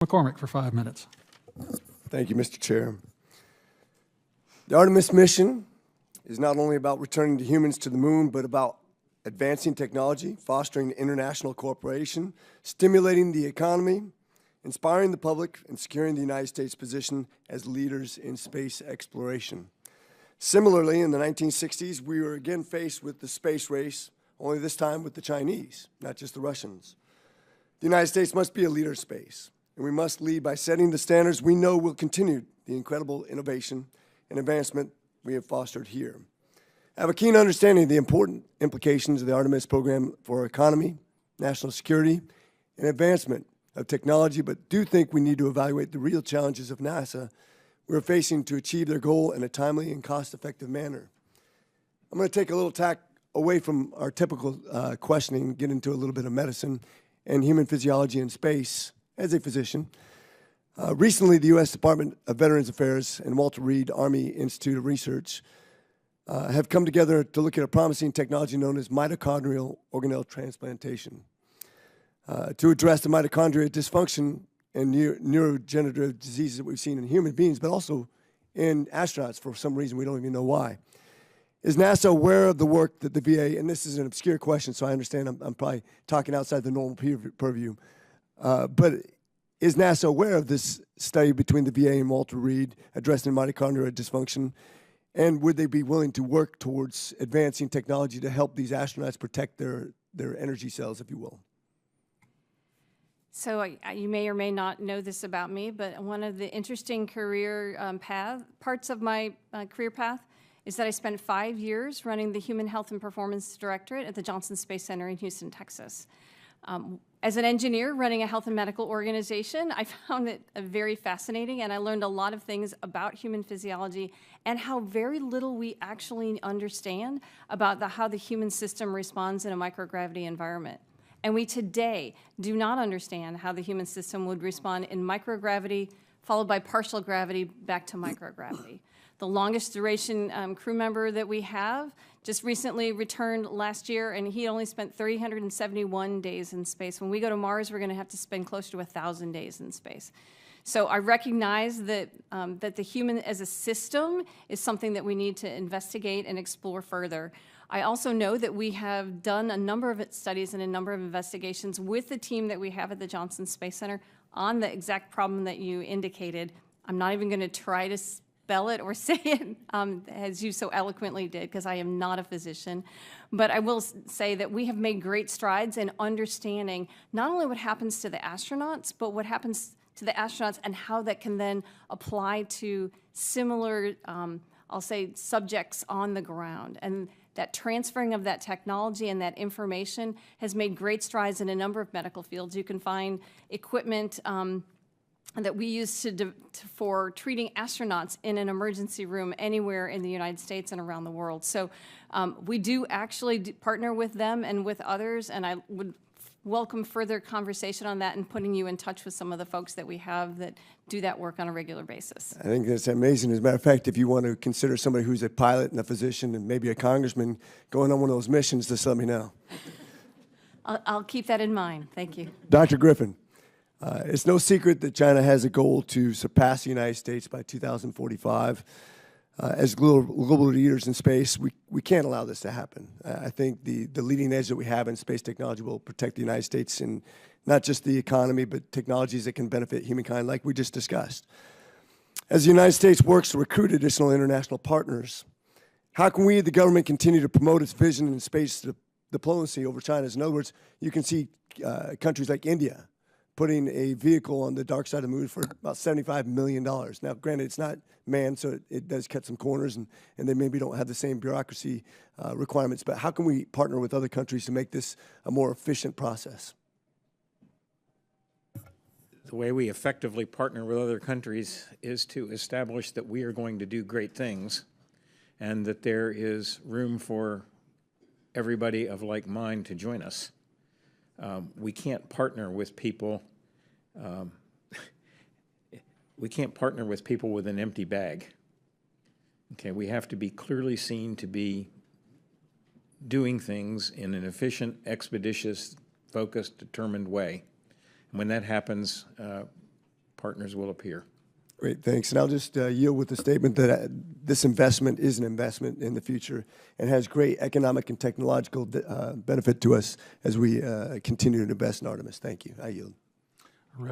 McCormick for 5 minutes. Thank you, Mr. Chair. The Artemis mission is not only about returning the humans to the moon, but about advancing technology, fostering international cooperation, stimulating the economy, inspiring the public, and securing the United States' position as leaders in space exploration. Similarly, in the 1960s, we were again faced with the space race, only this time with the Chinese, not just the Russians. The United States must be a leader in space, and we must lead by setting the standards we know will continue the incredible innovation and advancement we have fostered here. I have a keen understanding of the important implications of the Artemis program for our economy, national security, and advancement of technology, but do think we need to evaluate the real challenges of NASA we're facing to achieve their goal in a timely and cost-effective manner. I'm going to take a little tack away from our typical questioning and get into a little bit of medicine and human physiology in space as a physician. Recently, the U.S. Department of Veterans Affairs and Walter Reed Army Institute of Research have come together to look at a promising technology known as mitochondrial organelle transplantation to address the mitochondria dysfunction and neurodegenerative diseases that we've seen in human beings, but also in astronauts for some reason we don't even know why. Is NASA aware of the work that the VA, and this is an obscure question, so I understand I'm probably talking outside the normal purview, but is NASA aware of this study between the VA and Walter Reed addressing mitochondrial dysfunction, and would they be willing to work towards advancing technology to help these astronauts protect their energy cells, if you will? So you may or may not know this about me, but one of the interesting career parts of my career path is that I spent 5 years running the Human Health and Performance Directorate at the Johnson Space Center in Houston, Texas. As an engineer running a health and medical organization, I found it very fascinating, and I learned a lot of things about human physiology and how very little we actually understand about how the human system responds in a microgravity environment. And we today do not understand how the human system would respond in microgravity, followed by partial gravity, back to microgravity. The longest duration crew member that we have just recently returned last year, and he only spent 371 days in space. When we go to Mars, we're going to have to spend close to 1,000 days in space. So I recognize that, that the human as a system is something that we need to investigate and explore further. I also know that we have done a number of studies and a number of investigations with the team that we have at the Johnson Space Center on the exact problem that you indicated. I'm not even going to try to spell it or say it as you so eloquently did, because I am not a physician. But I will say that we have made great strides in understanding not only what happens to the astronauts, but what happens to the astronauts and how that can then apply to similar, I'll say, subjects on the ground. And that transferring of that technology and that information has made great strides in a number of medical fields. You can find equipment that we use for treating astronauts in an emergency room anywhere in the United States and around the world. So we do actually partner with them and with others, and I would welcome further conversation on that and putting you in touch with some of the folks that we have that do that work on a regular basis. I think that's amazing. As a matter of fact, if you want to consider somebody who's a pilot and a physician and maybe a congressman going on one of those missions, just let me know. I'll keep that in mind. Thank you. Dr. Griffin, it's no secret that China has a goal to surpass the United States by 2045. As global leaders in space, we can't allow this to happen. I think the leading edge that we have in space technology will protect the United States in not just the economy, but technologies that can benefit humankind, like we just discussed. As the United States works to recruit additional international partners, how can we, the government, continue to promote its vision in space diplomacy over China's? In other words, you can see countries like India putting a vehicle on the dark side of the moon for about $75 million. Now, granted, it's not manned, so it does cut some corners, and they maybe don't have the same bureaucracy requirements, but how can we partner with other countries to make this a more efficient process? The way we effectively partner with other countries is to establish that we are going to do great things and that there is room for everybody of like mind to join us. We can't partner with people. We can't partner with people with an empty bag. Okay, we have to be clearly seen to be doing things in an efficient, expeditious, focused, determined way. And when that happens, partners will appear. Great, thanks. And I'll just yield with the statement that this investment is an investment in the future and has great economic and technological benefit to us as we continue to invest in Artemis. Thank you. I yield.